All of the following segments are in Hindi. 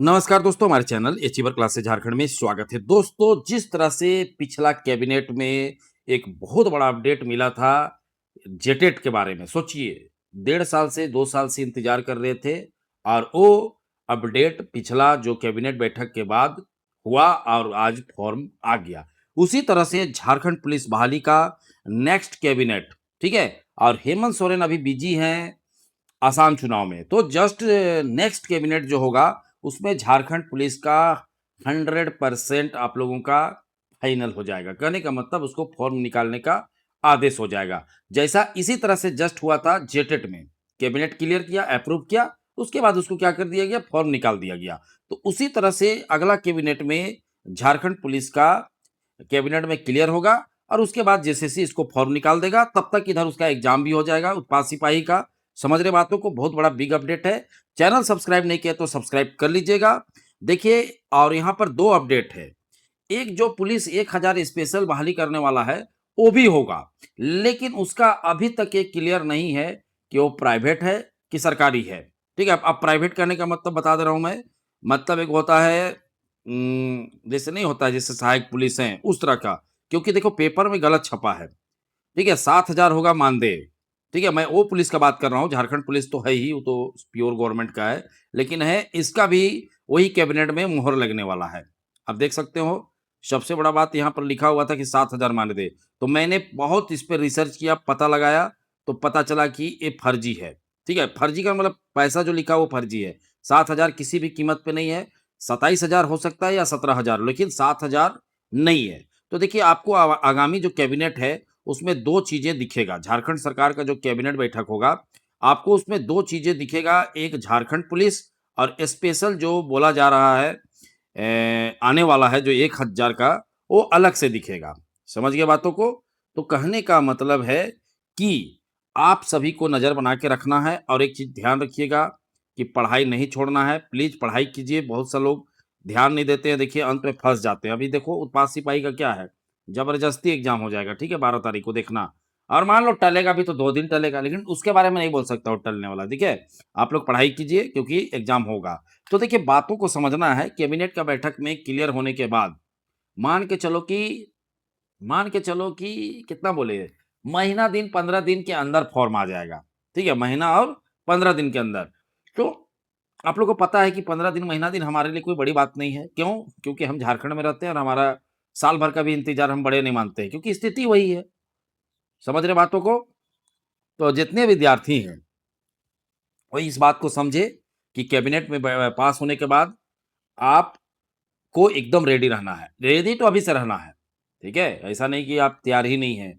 नमस्कार दोस्तों, हमारे चैनल अचीवर क्लासेस झारखंड में स्वागत है। दोस्तों, जिस तरह से पिछला कैबिनेट में एक बहुत बड़ा अपडेट मिला था जेटेट के बारे में, सोचिए 1.5 साल से 2 साल से इंतजार कर रहे थे और वो अपडेट पिछला जो कैबिनेट बैठक के बाद हुआ और आज फॉर्म आ गया। उसी तरह से झारखंड पुलिस बहाली का नेक्स्ट कैबिनेट, ठीक है? और हेमंत सोरेन अभी बिजी हैं आसाम चुनाव में, तो जस्ट नेक्स्ट कैबिनेट जो होगा उसमें झारखंड पुलिस का 100% आप लोगों का फाइनल हो जाएगा। कहने का मतलब उसको फॉर्म निकालने का आदेश हो जाएगा। जैसा इसी तरह से जस्ट हुआ था जेटेट में, कैबिनेट क्लियर किया, अप्रूव किया, उसके बाद उसको क्या कर दिया गया, फॉर्म निकाल दिया गया। तो उसी तरह से अगला कैबिनेट में झारखंड पुलिस का कैबिनेट में क्लियर होगा और उसके बाद जेसीसी इसको फॉर्म निकाल देगा। तब तक इधर उसका एग्जाम भी हो जाएगा उत्पाद सिपाही का। समझ रहे बातों को? बहुत बड़ा बिग अपडेट है। चैनल सब्सक्राइब नहीं किया तो सब्सक्राइब कर लीजिएगा। देखिए, और यहाँ पर 2 अपडेट है। एक, जो पुलिस 1000 स्पेशल बहाली करने वाला है, वो भी होगा, लेकिन उसका अभी तक ये क्लियर नहीं है कि वो प्राइवेट है कि सरकारी है। ठीक है? अब प्राइवेट करने का मतलब बता दे रहा हूँ मैं। मतलब एक होता है जैसे नहीं होता है, जैसे सहायक पुलिस है, उस तरह का। क्योंकि देखो पेपर में गलत छपा है। ठीक है? 7,000 होगा मानदेय। ठीक है? मैं वो पुलिस का बात कर रहा हूँ, झारखंड पुलिस तो है ही, वो तो प्योर गवर्नमेंट का है, लेकिन है इसका भी वही कैबिनेट में मुहर लगने वाला है। अब देख सकते हो, सबसे बड़ा बात यहाँ पर लिखा हुआ था कि 7,000 मानदेय। तो मैंने बहुत इस पे रिसर्च किया, पता लगाया, तो पता चला कि ये फर्जी है। ठीक है? फर्जी का मतलब पैसा जो लिखा वो फर्जी है। 7,000 किसी भी कीमत पे नहीं है। 27,000 हो सकता है या 17,000, लेकिन 7,000 नहीं है। तो देखिए, आपको आगामी जो कैबिनेट है उसमें 2 चीज़ें दिखेगा। झारखंड सरकार का जो कैबिनेट बैठक होगा, आपको उसमें 2 चीज़ें दिखेगा। एक झारखंड पुलिस, और स्पेशल जो बोला जा रहा है आने वाला है जो 1,000 का, वो अलग से दिखेगा। समझ गए बातों को? तो कहने का मतलब है कि आप सभी को नज़र बना के रखना है और एक चीज़ ध्यान रखिएगा कि पढ़ाई नहीं छोड़ना है। प्लीज़ पढ़ाई कीजिए। बहुत से लोग ध्यान नहीं देते हैं, देखिए अंत में फँस जाते हैं। अभी देखो उत्पाद सिपाही का क्या है, ज़बरदस्ती एग्ज़ाम हो जाएगा, ठीक है? 12 तारीख को देखना। और मान लो टलेगा भी तो 2 दिन टलेगा, लेकिन उसके बारे में नहीं बोल सकता वो टलने वाला, ठीक है? आप लोग पढ़ाई कीजिए क्योंकि एग्ज़ाम होगा। तो देखिए, बातों को समझना है। कैबिनेट का बैठक में क्लियर होने के बाद मान के चलो कि मान के चलो कि कितना बोले, महीना दिन 15 दिन के अंदर फॉर्म आ जाएगा। ठीक है? महीना और 15 दिन के अंदर। तो आप लोग को पता है कि 15 दिन, महीना दिन हमारे लिए कोई बड़ी बात नहीं है। क्यों? क्योंकि हम झारखंड में रहते हैं और हमारा साल भर का भी इंतज़ार हम बड़े नहीं मानते हैं, क्योंकि स्थिति वही है। समझ रहे बातों को? तो जितने विद्यार्थी हैं, वो इस बात को समझे कि कैबिनेट में पास होने के बाद आपको एकदम रेडी रहना है। रेडी तो अभी से रहना है, ठीक है? ऐसा नहीं कि आप तैयार ही नहीं हैं।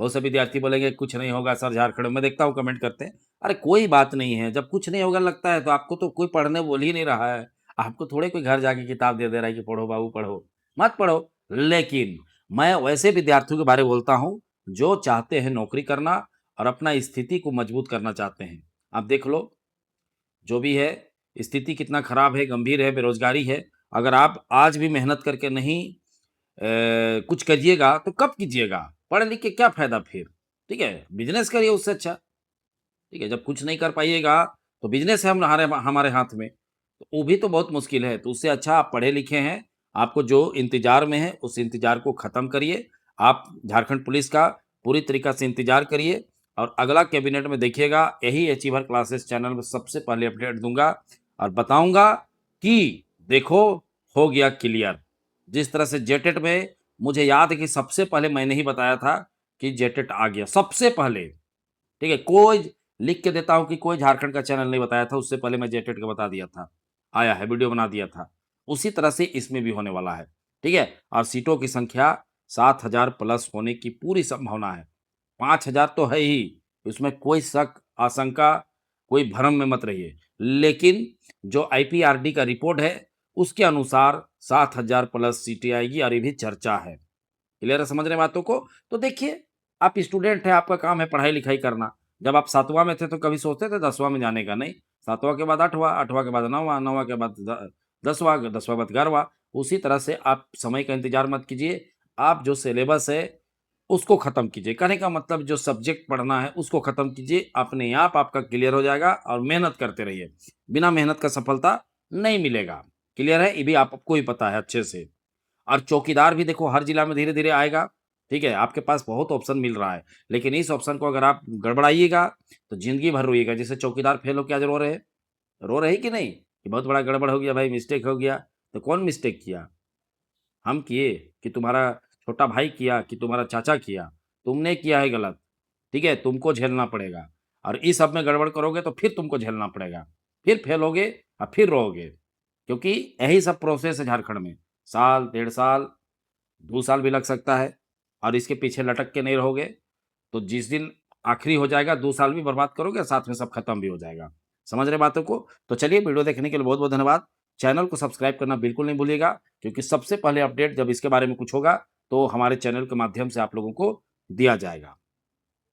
बहुत से विद्यार्थी बोलेंगे कुछ नहीं होगा सर झारखंड में, मैं देखता हूँ कमेंट करते हैं। अरे कोई बात नहीं है, जब कुछ नहीं होगा लगता है तो आपको तो कोई पढ़ने बोल ही नहीं रहा है। आपको थोड़े कोई घर जाके किताब दे दे रहा है कि पढ़ो बाबू पढ़ो, मत पढ़ो। लेकिन मैं वैसे विद्यार्थियों के बारे में बोलता हूँ जो चाहते हैं नौकरी करना और अपना स्थिति को मजबूत करना चाहते हैं। आप देख लो, जो भी है, स्थिति कितना खराब है, गंभीर है, बेरोज़गारी है। अगर आप आज भी मेहनत करके नहीं कुछ करिएगा तो कब कीजिएगा? पढ़ लिख के क्या फ़ायदा फिर? ठीक है? बिज़नेस करिए उससे अच्छा। ठीक है? जब कुछ नहीं कर पाइएगा तो बिज़नेस है हमारे हमारे हाथ में, तो वो भी तो बहुत मुश्किल है। तो उससे अच्छा आप पढ़े लिखे हैं, आपको जो इंतज़ार में है उस इंतज़ार को ख़त्म करिए। आप झारखंड पुलिस का पूरी तरीक़ा से इंतज़ार करिए और अगला कैबिनेट में देखिएगा, यही अचीवर क्लासेस चैनल में सबसे पहले अपडेट दूँगा और बताऊँगा कि देखो, हो गया क्लियर। जिस तरह से जेटेट में मुझे याद है कि सबसे पहले मैंने ही बताया था कि जेटेट आ गया, सबसे पहले। ठीक है? कोई लिख के देता हूँ कि कोई झारखंड का चैनल नहीं बताया था, उससे पहले मैं जेटेट का बता दिया था। आया है, वीडियो बना दिया था। उसी तरह से इसमें भी होने वाला है। ठीक है? और सीटों की संख्या 7,000 प्लस होने की पूरी संभावना है। 5,000 तो है ही, इसमें कोई शक, आशंका, कोई भ्रम में मत रहिए। लेकिन जो आईपीआरडी का रिपोर्ट है, उसके अनुसार 7,000 प्लस सीटें आएगी और ये भी चर्चा है। क्लियर है? समझ रहे हैं बातों को? तो देखिए, आप स्टूडेंट हैं, आपका काम है पढ़ाई-लिखाई करना। जब आप 7वाँ में थे तो कभी सोचते थे 10वाँ में जाने का? नहीं। 7वाँ के बाद 8वाँ, 8वाँ के बाद 9वाँ, 9वाँ के बाद 10वाँ, 10वाँ के बाद 11वाँ। उसी तरह से आप समय का इंतज़ार मत कीजिए। आप जो सिलेबस है, उसको ख़त्म कीजिए। कहने का मतलब जो सब्जेक्ट पढ़ना है, उसको ख़त्म कीजिए। अपने आप आपका क्लियर हो जाएगा और मेहनत करते रहिए। बिना मेहनत का सफलता नहीं मिलेगा। क्लियर है? ये भी आपको ही पता है अच्छे से। और चौकीदार भी देखो हर जिला में धीरे-धीरे आएगा, ठीक है? आपके पास बहुत ऑप्शन मिल रहा है, लेकिन इस ऑप्शन को अगर आप गड़बड़ाइएगा, तो ज़िंदगी भर रोइएगा। जैसे चौकीदार फेल हो के आज रो रहे हैं कि नहीं? कि बहुत बड़ा गड़बड़ हो गया भाई, मिस्टेक हो गया। तो कौन मिस्टेक किया? हम किए कि तुम्हारा छोटा भाई किया कि तुम्हारा चाचा किया? तुमने किया है गलत, ठीक है? तुमको झेलना पड़ेगा और इस सब में गड़बड़ करोगे तो फिर तुमको झेलना पड़ेगा। फिर फेल होगे और फिर रोओगे, क्योंकि यही सब प्रोसेस है झारखंड में। साल, डेढ़ साल, 2 साल भी लग सकता है और इसके पीछे लटक के नहीं रहोगे, तो जिस दिन आखिरी हो जाएगा 2 साल भी बर्बाद करोगे और साथ में सब खत्म भी हो जाएगा। समझ रहे बातों को? तो चलिए वीडियो देखने के लिए बहुत-बहुत धन्यवाद। चैनल को सब्सक्राइब करना बिल्कुल नहीं भूलिएगा, क्योंकि सबसे पहले अपडेट जब इसके बारे में कुछ होगा, तो हमारे चैनल के माध्यम से आप लोगों को दिया जाएगा।